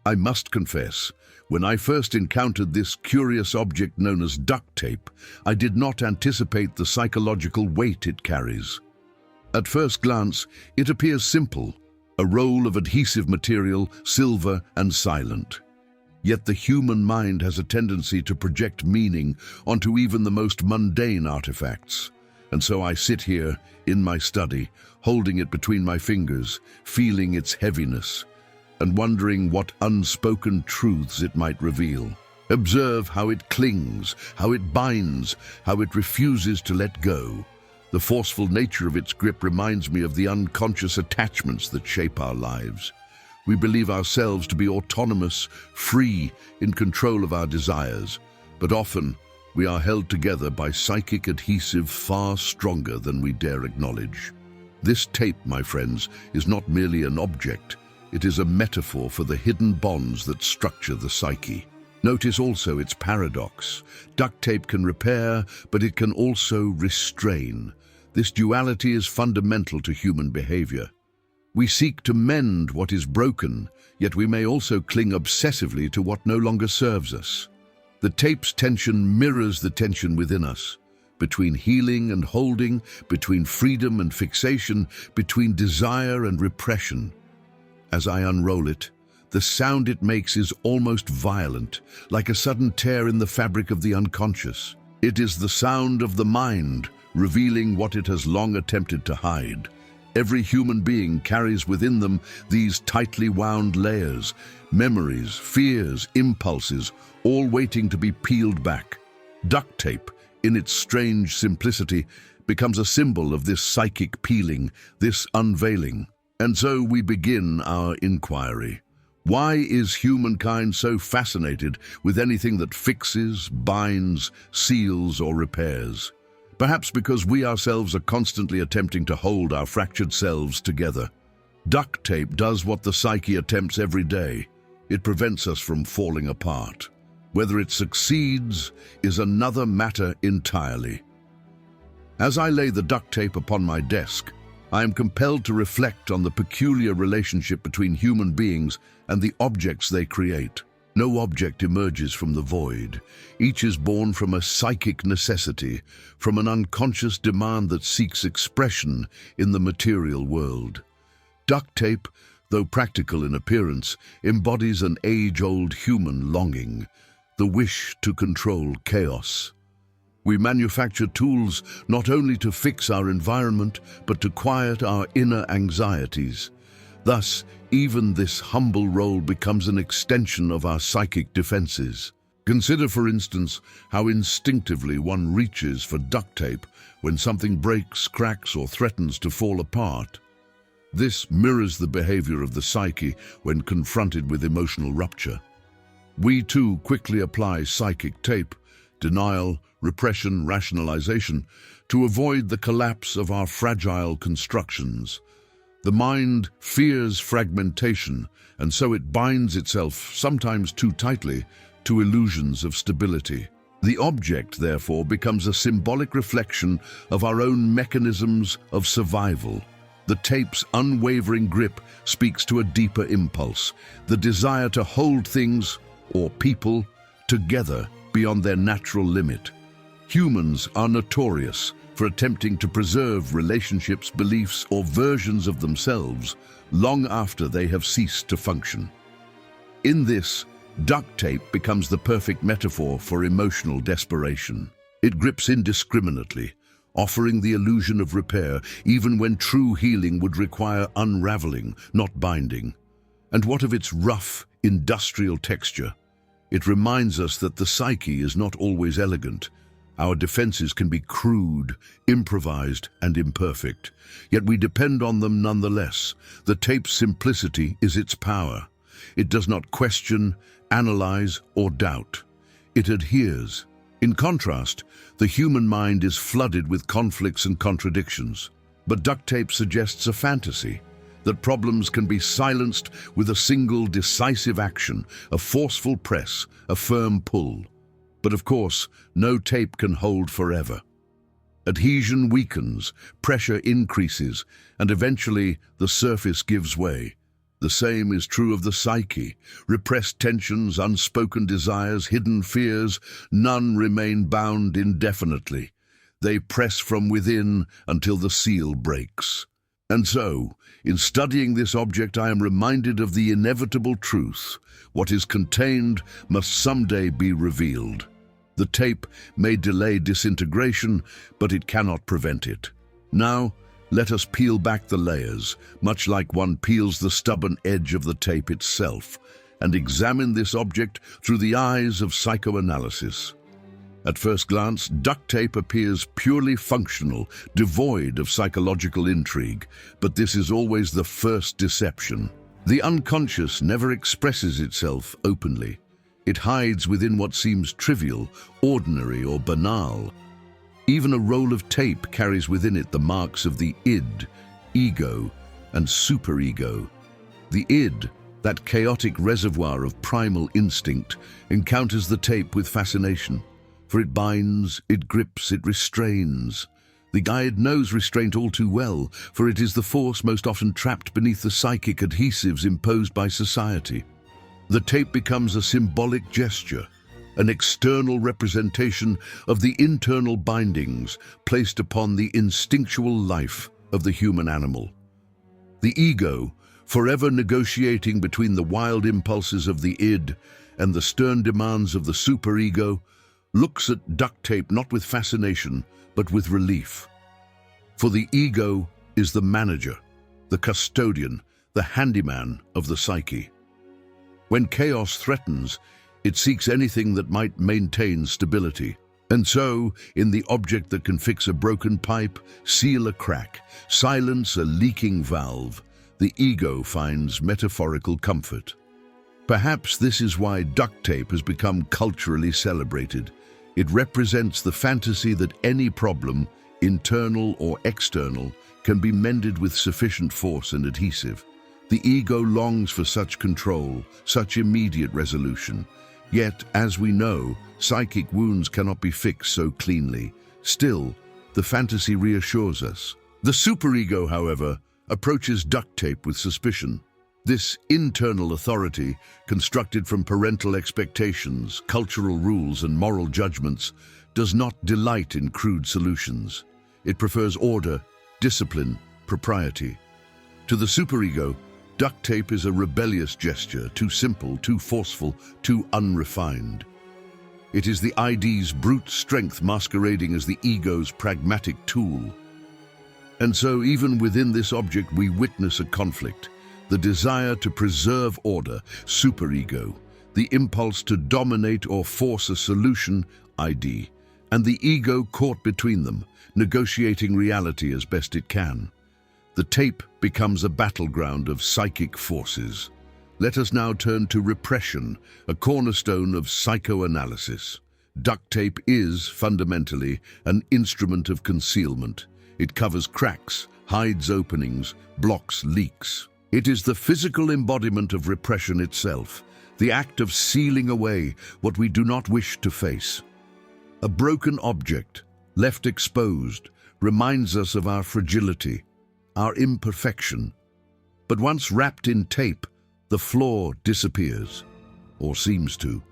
I must confess, when I first encountered this curious object known as duct tape, I did not anticipate the psychological weight it carries. At first glance, it appears simple, a roll of adhesive material, silver and silent. Yet the human mind has a tendency to project meaning onto even the most mundane artifacts. And so I sit here, in my study, holding it between my fingers, feeling its heaviness, and wondering what unspoken truths it might reveal. Observe how it clings, how it binds, how it refuses to let go. The forceful nature of its grip reminds me of the unconscious attachments that shape our lives. We believe ourselves to be autonomous, free, in control of our desires, but often we are held together by psychic adhesive far stronger than we dare acknowledge. This tape, my friends, is not merely an object. It is a metaphor for the hidden bonds that structure the psyche. Notice also its paradox. Duct tape can repair, but it can also restrain. This duality is fundamental to human behavior. We seek to mend what is broken, yet we may also cling obsessively to what no longer serves us. The tape's tension mirrors the tension within us, between healing and holding, between freedom and fixation, between desire and repression. As I unroll it, the sound it makes is almost violent, like a sudden tear in the fabric of the unconscious. It is the sound of the mind, revealing what it has long attempted to hide. Every human being carries within them these tightly wound layers, memories, fears, impulses, all waiting to be peeled back. Duct tape, in its strange simplicity, becomes a symbol of this psychic peeling, this unveiling. And so we begin our inquiry. Why is humankind so fascinated with anything that fixes, binds, seals, or repairs? Perhaps because we ourselves are constantly attempting to hold our fractured selves together. Duct tape does what the psyche attempts every day. It prevents us from falling apart. Whether it succeeds is another matter entirely. As I lay the duct tape upon my desk, I am compelled to reflect on the peculiar relationship between human beings and the objects they create. No object emerges from the void. Each is born from a psychic necessity, from an unconscious demand that seeks expression in the material world. Duct tape, though practical in appearance, embodies an age-old human longing, the wish to control chaos. We manufacture tools not only to fix our environment, but to quiet our inner anxieties. Thus, even this humble role becomes an extension of our psychic defenses. Consider, for instance, how instinctively one reaches for duct tape when something breaks, cracks, or threatens to fall apart. This mirrors the behavior of the psyche when confronted with emotional rupture. We too quickly apply psychic tape, denial, repression, rationalization, to avoid the collapse of our fragile constructions. The mind fears fragmentation, and so it binds itself, sometimes too tightly, to illusions of stability. The object, therefore, becomes a symbolic reflection of our own mechanisms of survival. The tape's unwavering grip speaks to a deeper impulse, the desire to hold things, or people, together beyond their natural limit. Humans are notorious for attempting to preserve relationships, beliefs, or versions of themselves long after they have ceased to function. In this, duct tape becomes the perfect metaphor for emotional desperation. It grips indiscriminately, offering the illusion of repair even when true healing would require unraveling, not binding. And what of its rough, industrial texture? It reminds us that the psyche is not always elegant. Our defenses can be crude, improvised, and imperfect, yet we depend on them nonetheless. The tape's simplicity is its power. It does not question, analyze, or doubt. It adheres. In contrast, the human mind is flooded with conflicts and contradictions. But duct tape suggests a fantasy, that problems can be silenced with a single decisive action, a forceful press, a firm pull. But of course, no tape can hold forever. Adhesion weakens, pressure increases, and eventually the surface gives way. The same is true of the psyche. Repressed tensions, unspoken desires, hidden fears, none remain bound indefinitely. They press from within until the seal breaks. And so, in studying this object, I am reminded of the inevitable truth. What is contained must someday be revealed. The tape may delay disintegration, but it cannot prevent it. Now, let us peel back the layers, much like one peels the stubborn edge of the tape itself, and examine this object through the eyes of psychoanalysis. At first glance, duct tape appears purely functional, devoid of psychological intrigue, but this is always the first deception. The unconscious never expresses itself openly. It hides within what seems trivial, ordinary, or banal. Even a roll of tape carries within it the marks of the id, ego, and superego. The id, that chaotic reservoir of primal instinct, encounters the tape with fascination. For it binds, it grips, it restrains. The guide knows restraint all too well, for it is the force most often trapped beneath the psychic adhesives imposed by society. The tape becomes a symbolic gesture, an external representation of the internal bindings placed upon the instinctual life of the human animal. The ego, forever negotiating between the wild impulses of the id and the stern demands of the superego, looks at duct tape not with fascination, but with relief. For the ego is the manager, the custodian, the handyman of the psyche. When chaos threatens, it seeks anything that might maintain stability. And so, in the object that can fix a broken pipe, seal a crack, silence a leaking valve, the ego finds metaphorical comfort. Perhaps this is why duct tape has become culturally celebrated. It represents the fantasy that any problem, internal or external, can be mended with sufficient force and adhesive. The ego longs for such control, such immediate resolution. Yet, as we know, psychic wounds cannot be fixed so cleanly. Still, the fantasy reassures us. The superego, however, approaches duct tape with suspicion. This internal authority, constructed from parental expectations, cultural rules, and moral judgments, does not delight in crude solutions. It prefers order, discipline, propriety. To the superego, duct tape is a rebellious gesture, too simple, too forceful, too unrefined. It is the id's brute strength masquerading as the ego's pragmatic tool. And so, even within this object, we witness a conflict. The desire to preserve order, superego, the impulse to dominate or force a solution, id, and the ego caught between them, negotiating reality as best it can. The tape becomes a battleground of psychic forces. Let us now turn to repression, a cornerstone of psychoanalysis. Duct tape is, fundamentally, an instrument of concealment. It covers cracks, hides openings, blocks leaks. It is the physical embodiment of repression itself, the act of sealing away what we do not wish to face. A broken object, left exposed, reminds us of our fragility, our imperfection. But once wrapped in tape, the flaw disappears, or seems to.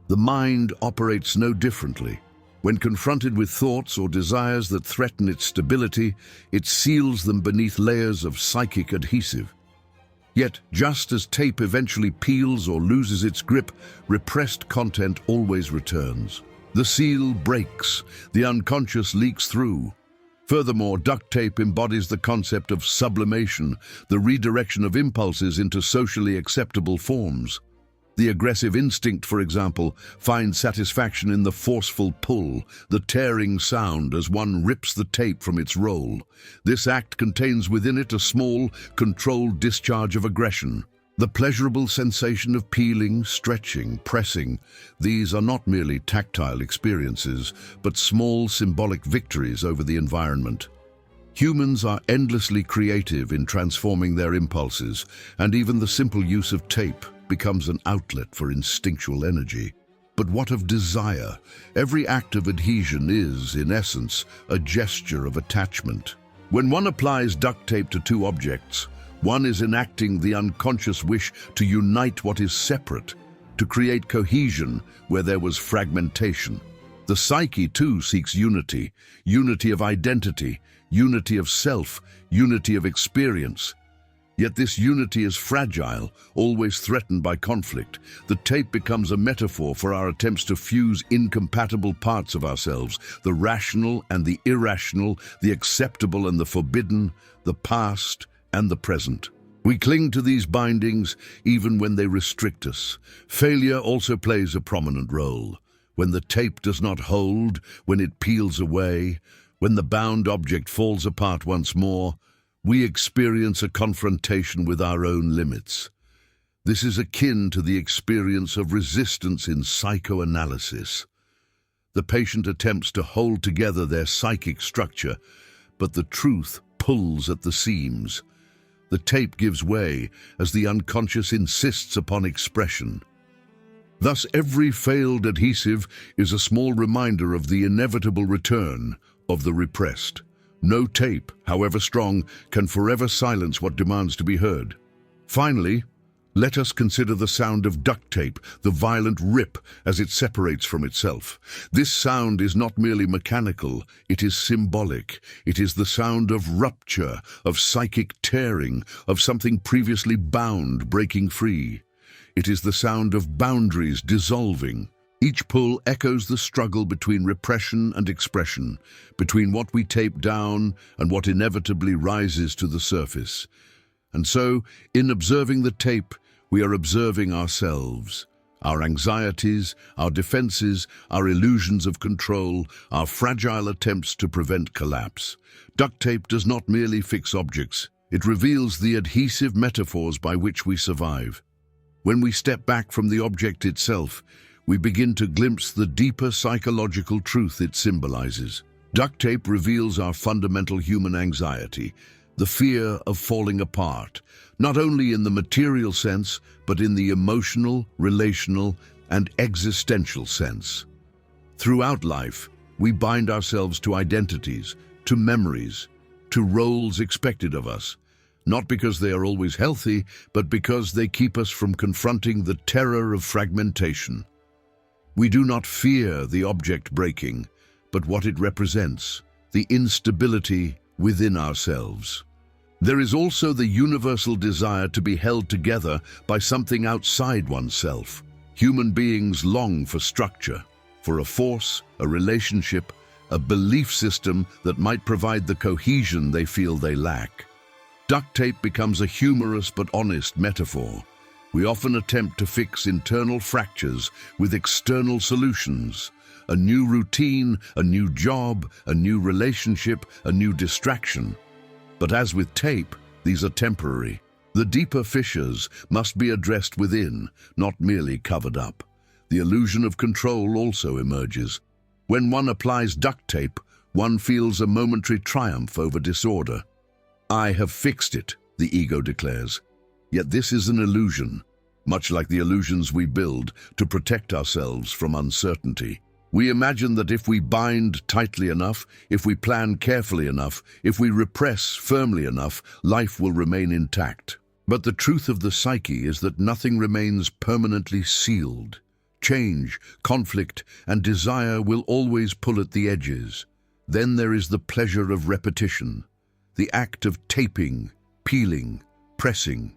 The mind operates no differently. When confronted with thoughts or desires that threaten its stability, it seals them beneath layers of psychic adhesive. Yet, just as tape eventually peels or loses its grip, repressed content always returns. The seal breaks, the unconscious leaks through. Furthermore, duct tape embodies the concept of sublimation, the redirection of impulses into socially acceptable forms. The aggressive instinct, for example, finds satisfaction in the forceful pull, the tearing sound as one rips the tape from its roll. This act contains within it a small, controlled discharge of aggression. The pleasurable sensation of peeling, stretching, pressing, these are not merely tactile experiences, but small symbolic victories over the environment. Humans are endlessly creative in transforming their impulses, and even the simple use of tape becomes an outlet for instinctual energy. But what of desire? Every act of adhesion is, in essence, a gesture of attachment. When one applies duct tape to two objects, One is enacting the unconscious wish to unite what is separate, to create cohesion where there was fragmentation. The psyche, too, seeks unity, unity of identity, unity of self, unity of experience. Yet this unity is fragile, always threatened by conflict. The tape becomes a metaphor for our attempts to fuse incompatible parts of ourselves, the rational and the irrational, the acceptable and the forbidden, the past and the present. We cling to these bindings even when they restrict us. Failure also plays a prominent role. When the tape does not hold, when it peels away, when the bound object falls apart once more, we experience a confrontation with our own limits. This is akin to the experience of resistance in psychoanalysis. The patient attempts to hold together their psychic structure, but the truth pulls at the seams. The tape gives way as the unconscious insists upon expression. Thus, every failed adhesive is a small reminder of the inevitable return of the repressed. No tape, however strong, can forever silence what demands to be heard. Finally, let us consider the sound of duct tape, the violent rip as it separates from itself. This sound is not merely mechanical, it is symbolic. It is the sound of rupture, of psychic tearing, of something previously bound breaking free. It is the sound of boundaries dissolving. Each pull echoes the struggle between repression and expression, between what we tape down and what inevitably rises to the surface. And so, in observing the tape, we are observing ourselves, our anxieties, our defenses, our illusions of control, our fragile attempts to prevent collapse. Duct tape does not merely fix objects, it reveals the adhesive metaphors by which we survive. When we step back from the object itself, we begin to glimpse the deeper psychological truth it symbolizes. Duct tape reveals our fundamental human anxiety, the fear of falling apart, not only in the material sense, but in the emotional, relational, and existential sense. Throughout life, we bind ourselves to identities, to memories, to roles expected of us, not because they are always healthy, but because they keep us from confronting the terror of fragmentation. We do not fear the object breaking, but what it represents, the instability within ourselves. There is also the universal desire to be held together by something outside oneself. Human beings long for structure, for a force, a relationship, a belief system that might provide the cohesion they feel they lack. Duct tape becomes a humorous but honest metaphor. We often attempt to fix internal fractures with external solutions. A new routine, a new job, a new relationship, a new distraction. But as with tape, these are temporary. The deeper fissures must be addressed within, not merely covered up. The illusion of control also emerges. When one applies duct tape, one feels a momentary triumph over disorder. "I have fixed it," the ego declares. Yet this is an illusion, much like the illusions we build to protect ourselves from uncertainty. We imagine that if we bind tightly enough, if we plan carefully enough, if we repress firmly enough, life will remain intact. But the truth of the psyche is that nothing remains permanently sealed. Change, conflict, and desire will always pull at the edges. Then there is the pleasure of repetition, the act of taping, peeling, pressing.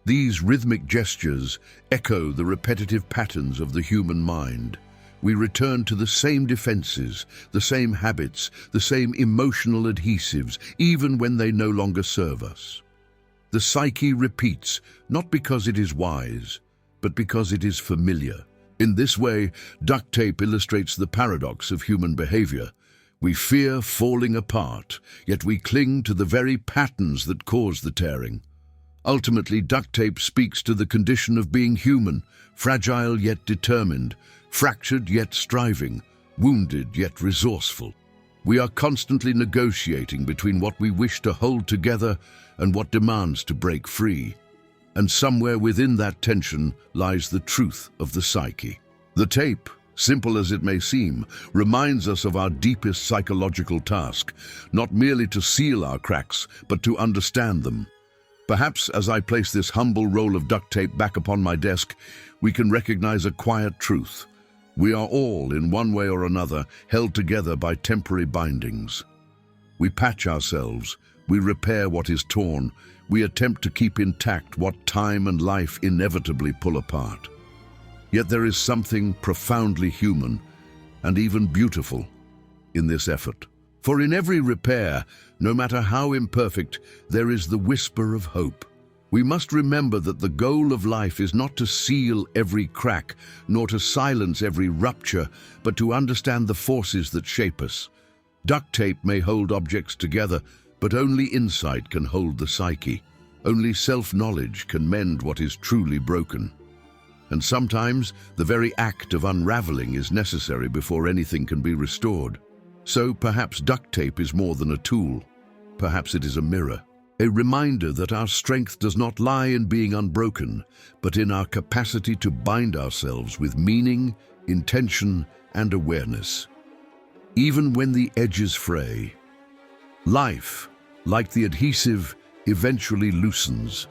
These rhythmic gestures echo the repetitive patterns of the human mind. We return to the same defenses, the same habits, the same emotional adhesives, even when they no longer serve us. The psyche repeats, not because it is wise, but because it is familiar. In this way, duct tape illustrates the paradox of human behavior. We fear falling apart, yet we cling to the very patterns that cause the tearing. Ultimately, duct tape speaks to the condition of being human, fragile yet determined, fractured yet striving, wounded yet resourceful. We are constantly negotiating between what we wish to hold together and what demands to break free. And somewhere within that tension lies the truth of the psyche. The tape, simple as it may seem, reminds us of our deepest psychological task, not merely to seal our cracks, but to understand them. Perhaps as I place this humble roll of duct tape back upon my desk, we can recognize a quiet truth. We are all, in one way or another, held together by temporary bindings. We patch ourselves, we repair what is torn, we attempt to keep intact what time and life inevitably pull apart. Yet there is something profoundly human and even beautiful in this effort. For in every repair, no matter how imperfect, there is the whisper of hope. We must remember that the goal of life is not to seal every crack, nor to silence every rupture, but to understand the forces that shape us. Duct tape may hold objects together, but only insight can hold the psyche. Only self-knowledge can mend what is truly broken. And sometimes, the very act of unraveling is necessary before anything can be restored. So perhaps duct tape is more than a tool. Perhaps it is a mirror. A reminder that our strength does not lie in being unbroken, but in our capacity to bind ourselves with meaning, intention, and awareness. Even when the edges fray, life, like the adhesive, eventually loosens.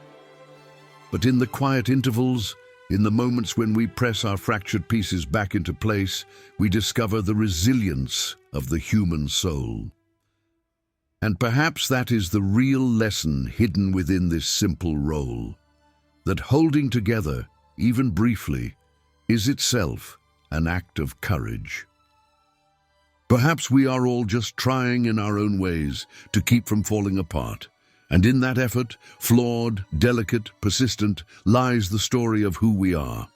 But in the quiet intervals, in the moments when we press our fractured pieces back into place, we discover the resilience of the human soul. And perhaps that is the real lesson hidden within this simple role, that holding together, even briefly, is itself an act of courage. Perhaps we are all just trying in our own ways to keep from falling apart, and in that effort, flawed, delicate, persistent, lies the story of who we are.